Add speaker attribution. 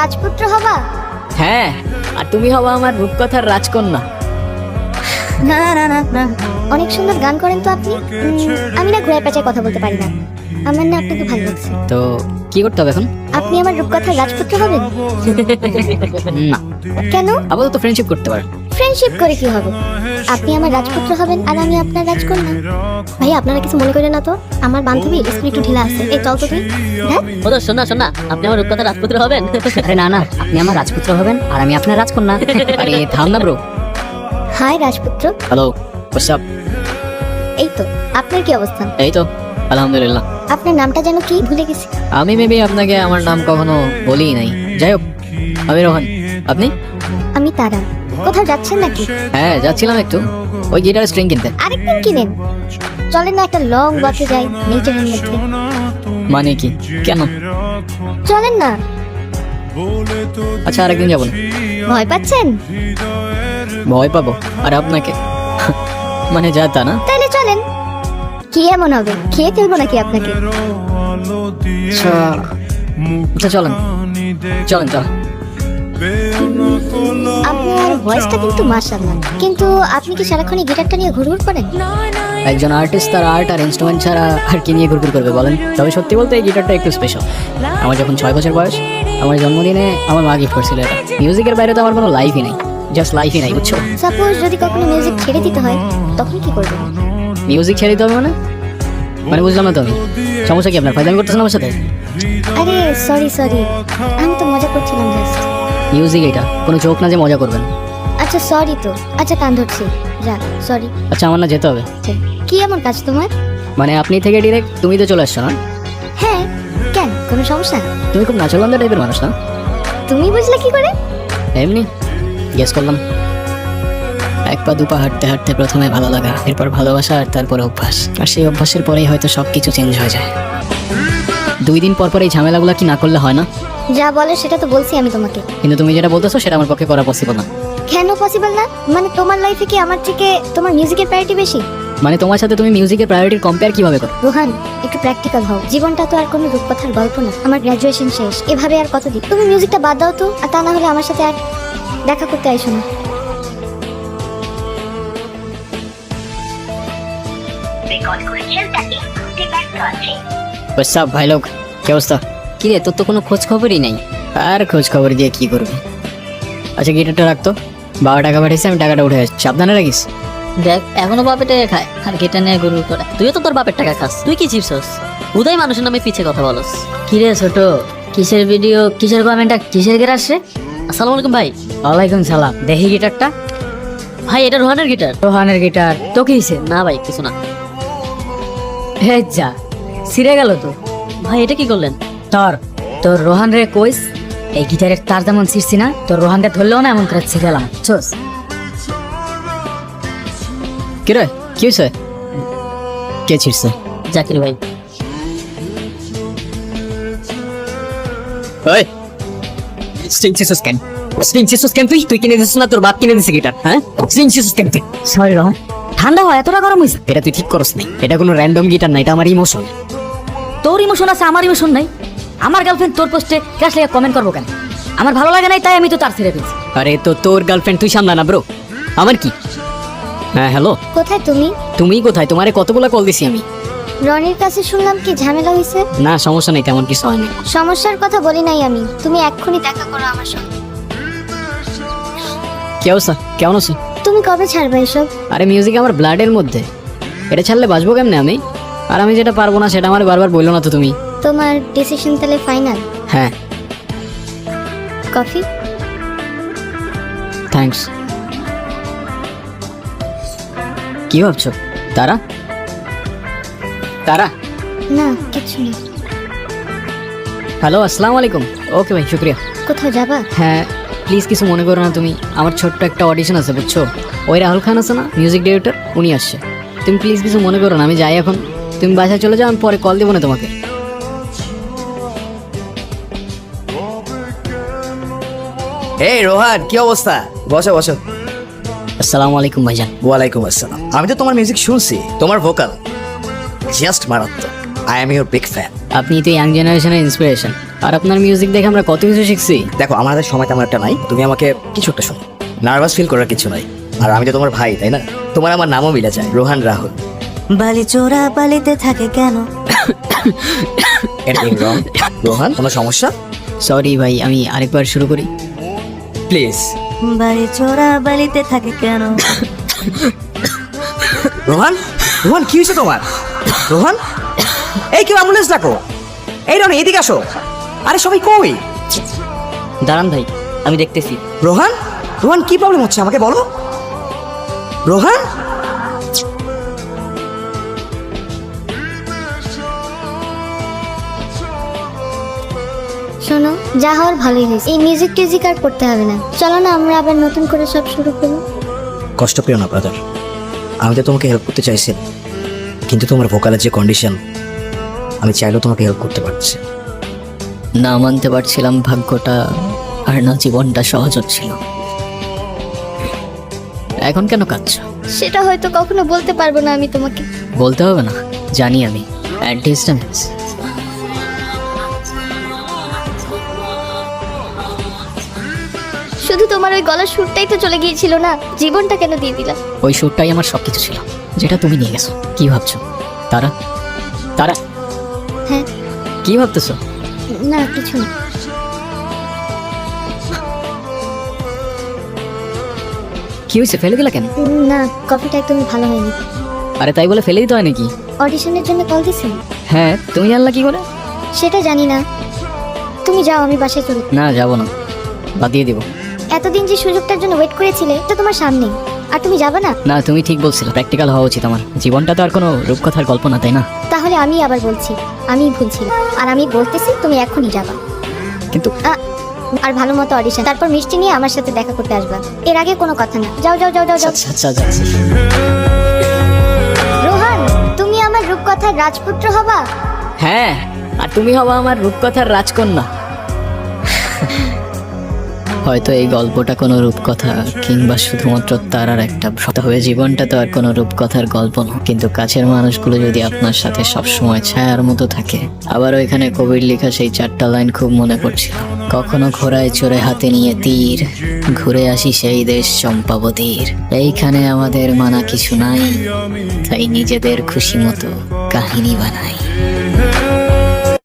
Speaker 1: রাজপুত্র হবা?
Speaker 2: হ্যাঁ, আর তুমি হবা আমার রূপকথার রাজকন্যা।
Speaker 1: না না না না, অনেক সুন্দর গান করেন তো আপনি। আমি না ঘুরে পেঁচায় কথা বলতে পারি না। আমার না আপনাকে ভালো লাগছে।
Speaker 2: তো কি করতে হবে এখন?
Speaker 1: আপনি আমার রূপকথার রাজপুত্র হবেন?
Speaker 2: না,
Speaker 1: কেন?
Speaker 2: আপাতত ফ্রেন্ডশিপ করতে পারেন।
Speaker 1: ফ্রেন্ডশিপ করে কি হবে? আপনি আমার রাজপুত্র হবেন আর আমি আপনার রাজকন্যা। ভাই আপনারা কিছু মনে করেন না তো, আমার বান্ধবী স্কুল একটু ঢিলা আছে। এই চল তো তুই। হ্যাঁ
Speaker 3: ও তো শোনা শোনা, আপনি আমার রূপকথার রাজপুত্র হবেন?
Speaker 2: আরে না না, আপনি আমার রাজপুত্র হবেন আর আমি আপনার রাজকন্যা। আরে থাম না ব্রো।
Speaker 1: হাই রাজপুত্র।
Speaker 2: Hello, what's up?
Speaker 1: এই তো, আপনার কি অবস্থা?
Speaker 2: এই তো আলহামদুলিল্লাহ।
Speaker 1: আপনার নামটা যেন কি ভুলে গেছি।
Speaker 2: আমি মেবি আপনাকে আমার নাম কখনো বলিই নাই। যাই হোক, আমি রোহান। আপনি?
Speaker 1: আমি তারা। কোথাও যাচ্ছেন নাকি?
Speaker 2: হ্যাঁ, যাচ্ছিলাম একটু ওই গিটার স্ট্রিং কিনতে।
Speaker 1: আরেকদিন কিনেন। চলেন না একটা লং ওয়াকে যাই নেচারের মধ্যে।
Speaker 2: মানে কি? কেন?
Speaker 1: চলেন না।
Speaker 2: আচ্ছা, আরেকদিন যাবো না।
Speaker 1: ভয় পাচ্ছেন?
Speaker 2: ভয় পাবো? আর আপনাকে? মানে যা তা না।
Speaker 1: তাহলে চলেন। কি এমন হবে, খেয়ে ফেলবো নাকি আপনাকে?
Speaker 2: আচ্ছা আচ্ছা, চলেন চলেন চলেন।
Speaker 1: আপনার ভয়েসটা কিন্তু মাশাআল্লাহ, কিন্তু আপনি কি সারাক্ষণই গিটারটা নিয়ে ঘুরঘুর করেন?
Speaker 2: একজন আর্টিস্ট তার আর্ট আর ইনস্ট্রুমেন্ট ছাড়া আর কি নিয়ে ঘুরঘুর করবে বলেন? তবে সত্যি বলতে এই গিটারটা একটু স্পেশাল। আমার যখন 6 বছর বয়স, আমার জন্মদিনে আমার মা গিফট করছিল এটা। মিউজিকের বাইরে তো আমার কোনো লাইফই নেই, জাস্ট লাইফই নাই, বুঝছো?
Speaker 1: সাপোজ যদি কখনো মিউজিক ছেড়ে দিতে হয়, তখন কি করবেন?
Speaker 2: মিউজিক ছেড়ে দিতে হবে মানে? মানে বুঝলাম না তো আমি। সমস্যা কি আপনার? ফায়দামি করতেছেন আমার সাথে?
Speaker 1: আরে সরি, আমি তো মজা করছিলাম জাস্ট।
Speaker 2: মিউজিক এটা কোনো জোক না যে মজা করবেন।
Speaker 1: আচ্ছা সরি তো, আচ্ছা কান ধরছি, যা সরি।
Speaker 2: আচ্ছা, আমার না যেতে হবে।
Speaker 1: কি এমন কাজ তোমার?
Speaker 2: মানে আপনি থেকে ডিরেক্ট তুমি তো চলে আসছো না?
Speaker 1: হ্যাঁ, কেন কোনো সমস্যা?
Speaker 2: তুমি খুব নাচলন্দা টাইপের মানুষ না?
Speaker 1: তুমি বুঝলে কি করে?
Speaker 2: এমনি গেস করলাম। এক পা দুপা হাঁটতে হাঁটতে প্রথমে ভালো লাগা, এরপর ভালোবাসা, আর তারপর অভ্যাস, আর সেই অভ্যাসের পরেই হয়তো সব কিছু চেঞ্জ হয়ে যায়। 2 দিন পর পর এই ঝামেলাগুলো কি না করলে হয় না?
Speaker 1: যা বলে সেটা তো বলছি আমি তোমাকে।
Speaker 2: কিন্তু তুমি যেটা বলতেছো সেটা আমার পক্ষে করা পসিবল না।
Speaker 1: কেন পসিবল না? মানে তোমার লাইফে কি আমার থেকে তোমার মিউজিকের প্রায়োরিটি বেশি?
Speaker 2: মানে তোমার সাথে তুমি মিউজিকের প্রায়োরিটির কম্পেয়ার কিভাবে করো?
Speaker 1: রোহান, একটু প্র্যাকটিক্যাল হও। জীবনটা তো আর কোনো রূপকথার গল্প না। আমার গ্র্যাজুয়েশন শেষ, এভাবে আর কতদিন? তুমি মিউজিকটা বাদ দাও তো, আর তা না হলে আমার সাথে আর দেখা করতে আইসো না।
Speaker 2: সব ভাই লোক, কি অবস্থা? কি রে, তোর তো কোনো খোঁজ খবরই নেই। আর খোঁজ খবর দিয়ে কি করবি? আচ্ছা, গিটারটা রাখতো। 12 টাকা পাঠিয়েছি, আমি টাকাটা উঠে আসছি, সাবধানে রাখিস।
Speaker 3: দেখ, এখনো বাপের টাকা খায় আর গেটা নিয়ে গরু করে। তুইও তো তোর বাপের টাকা খাস, তুই কি চিপসস? উদয় মানুষের নামে পিছে কথা বলস।
Speaker 4: কি রে ছোট, কিসের ভিডিও, কিসের কমেন্টটা, কিসের গিটার আসছে?
Speaker 3: আসসালামু আলাইকুম ভাই।
Speaker 4: ওয়ালাইকুম সালাম। দেখি গিটারটা।
Speaker 3: ভাই এটা রোহানের গিটার।
Speaker 4: রোহানের গিটার তো কি হইছে?
Speaker 3: না ভাই কিছু না।
Speaker 4: হে যা, ছিঁড়ে গেল তো।
Speaker 3: ভাই এটা কি করলেন?
Speaker 4: তোর রোহান রে কইস এই গিটারের তার যেমন ছিঁড়ছি না, তোর রোহানকে ধরলেও না এমন করে ছিঁড়েলাম। চোস
Speaker 2: কি রে, কি হয়েছে? কে ছিড়ছে?
Speaker 3: জাকির ভাই।
Speaker 2: ওই স্ট্রিং সিসুস কেন? স্ট্রিং সিসুস কেন? তুই কিনে দিছিস না? তোর বাপ কিনে দিছে গিটার? হ্যাঁ, স্ট্রিং সিসুস কেন তুই?
Speaker 4: সরি রোহান, ঠান্ডা হয় এতটা গরম হয়েছে?
Speaker 2: এটা তুই ঠিক করস নাই। এটা কোনো র্যান্ডম গিটার না, এটা আমার ইমোশন।
Speaker 4: তোর ইমোশন আছে, আমার ইমোশন নাই। আমার গার্লফ্রেন্ড তোর পোস্টে ক্রাশ লেগে কমেন্ট করবো কেন? আমার ভালো লাগে নাই তাই আমি তো তার ছেড়ে ফেলছি।
Speaker 2: আরে তো তোর গার্লফ্রেন্ড তুই সামলা না ব্রো, আমার কি? হ্যাঁ হ্যালো,
Speaker 1: কোথায় তুমি?
Speaker 2: তুমি কোথায়? তোমারে কতগুলো কল দিছি আমি।
Speaker 1: রনির কাছে শুনলাম কি ঝামেলা হয়েছে।
Speaker 2: না সমস্যা নেই, তেমন কিছু হয়নি।
Speaker 1: সমস্যার কথা বলি নাই আমি, তুমি এক্ষুনি দেখা করো আমার সঙ্গে।
Speaker 2: কি অবস্থা, কেমন আছো?
Speaker 1: তুমি কবে ছাড়বে এসব?
Speaker 2: আরে মিউজিক আমার ব্লাডের মধ্যে, এটা ছাড়লে বাঁচবো কেমনে আমি? আর আমি যেটা পারবো না সেটা আমার বারবার বললো না তো তুমি।
Speaker 1: তোমার ডিসিশন তাহলে ফাইনাল?
Speaker 2: হ্যাঁ।
Speaker 1: কফি?
Speaker 2: থ্যাঙ্কস। কি ভাবছো? তারা তারা?
Speaker 1: না কিছু না।
Speaker 2: হ্যালো, আসসালামু আলাইকুম। ওকে ভাই, শুক্রিয়া।
Speaker 1: কোথাও যাবা?
Speaker 2: হ্যাঁ প্লিজ কিছু মনে করো না তুমি। আমার ছোট্ট একটা অডিশন আছে বুঝছো। ওই রাহুল খান আছে না মিউজিক ডিরেক্টর, উনি আসছে। তুমি প্লিজ কিছু মনে করো না, আমি যাই এখন। তুমি বাসায় চলে যাও, আমি পরে কল দেবো না তোমাকে।
Speaker 5: এই রোহান, কি অবস্থা? বসো বসো।
Speaker 2: আসসালামু আলাইকুম ভাইজান।
Speaker 5: ওয়ালাইকুম আসসালাম। আমি তো তোমার মিউজিক শুনছি, তোমার ভোকাল জাস্ট মারাত্মক। I am your big fan.
Speaker 2: আপনি তো ইয়াং জেনারেশনের ইন্সপিরেশন। আর আপনার মিউজিক দেখে আমরা কত কিছু শিখছি।
Speaker 5: দেখো আমার হাতে সময় তেমন একটা নাই, তুমি আমাকে কিছু একটা শোনো। নার্ভাস ফিল করার কিছু নাই, আর আমি তো তোমার ভাই, তাই না? তোমার আমার নামও মিলে যায়, রোহান রাহুল।
Speaker 6: বালি চোরা বালিতে থাকে কেন?
Speaker 5: Anything wrong? রোহান, কোনো সমস্যা?
Speaker 2: সরি ভাই, আমি আরেকবার শুরু করি।
Speaker 5: প্লিজ।
Speaker 6: বালি চোরা বালিতে থাকে কেন?
Speaker 5: রোহান, রোহান কি হয়েছে তোমার? রোহান, এই কেউ অ্যাম্বুলেন্স ডাকো। এই রনি এদিকে আসো। আরে সবাই কই?
Speaker 3: দাঁড়ান ভাই, আমি দেখতেছি।
Speaker 5: রোহান, রোহান কি প্রবলেম হচ্ছে আমাকে বলো। রোহান,
Speaker 1: শোনো, যা হওয়ার ভালোই হয়েছে। এই মিউজিক টিউজিক আর করতে হবে না। চলো না আমরা আবার নতুন করে সব শুরু করি।
Speaker 5: কষ্ট পেও না ব্রাদার, আমি তো তোমাকে হেল্প করতে চাইছি, কিন্তু তোমার ভোকালের যে কন্ডিশন, আমি চাইলেও তোমাকে হেল্প করতে পারছি।
Speaker 2: না মানতে পারছিলাম ভাগ্যটা, আর না জীবনটা সহজ হচ্ছিল। এখন কেন কাঁদছ?
Speaker 1: সেটা হয়তো কখনো বলতে পারবো না আমি তোমাকে।
Speaker 2: বলতে হবে না, জানি আমি। At distance.
Speaker 1: শুধু তোমার ওই গলার সুরটাই তো চলে গিয়েছিল না, জীবনটা কেন দিয়ে দিলা?
Speaker 2: ওই সুরটাই আমার সবকিছু ছিল, যেটা তুমি নিয়ে গেছো। কি ভাবছো? তারা তারা
Speaker 1: হ্যাঁ।
Speaker 2: কি ভাবতেছো?
Speaker 1: না কিছু না।
Speaker 2: কি হয়েছে, ফেলে দিলা কেন?
Speaker 1: না, কফিটা একদমই ভালো হয়নি।
Speaker 2: আরে তাই বলে ফেলে দিতে হয় নাকি?
Speaker 1: অডিশনের জন্য কল দিছেন?
Speaker 2: হ্যাঁ, তুমি জানলা কি করে?
Speaker 1: সেটা জানি না, তুমি যাও, আমি বাসায় চলি।
Speaker 2: না, যাবো না, বাদ দিয়ে দিব।
Speaker 1: এতদিন যে সুযোগটার জন্য ওয়েট করেছিলে তো তোমার সামনে, আর তুমি যাবে না?
Speaker 2: না, তুমি ঠিক বলছিলে, প্র্যাকটিক্যাল হওয়া উচিত আমার। জীবনটা তো আর কোনো রূপকথার গল্প না, তাই না?
Speaker 1: তাহলে আমি আবার বলছি, আমি ভুলছিলাম, আর আমি বলতেছি তুমি এখনই যাবা।
Speaker 2: কিন্তু
Speaker 1: আর ভালো মতো অডিশন, তারপর মিষ্টি নিয়ে আমার সাথে দেখা করতে আসবা। এর আগে কোনো কথা না। যাও যাও যাও যাও যাও।
Speaker 2: আচ্ছা আচ্ছা যাচ্ছি।
Speaker 1: রোহান, তুমি আমার রূপকথার রাজপুত্র হবা।
Speaker 2: হ্যাঁ, আর তুমি হবা আমার রূপকথার রাজকন্যা। হয়তো এই গল্পটা কোনো রূপকথা কিংবা শুধুমাত্র তারার একটা ভ্রম হয়ে, জীবনটা তো আর কোনো রূপকথার গল্প না। কিন্তু কাছের মানুষগুলো যদি আপনার সাথে সবসময় ছায়ার মতো থাকে। আবার ওইখানে কবির লেখা সেই 4টা লাইন খুব মনে পড়ছিল। কখনো ঘোড়ায় চড়ে হাতে নিয়ে তীর, ঘুরে আসি সেই দেশ চম্পাবতীর। এইখানে আমাদের মানা কিছু নাই, তাই নিজেদের খুশি মতো কাহিনী বানাই।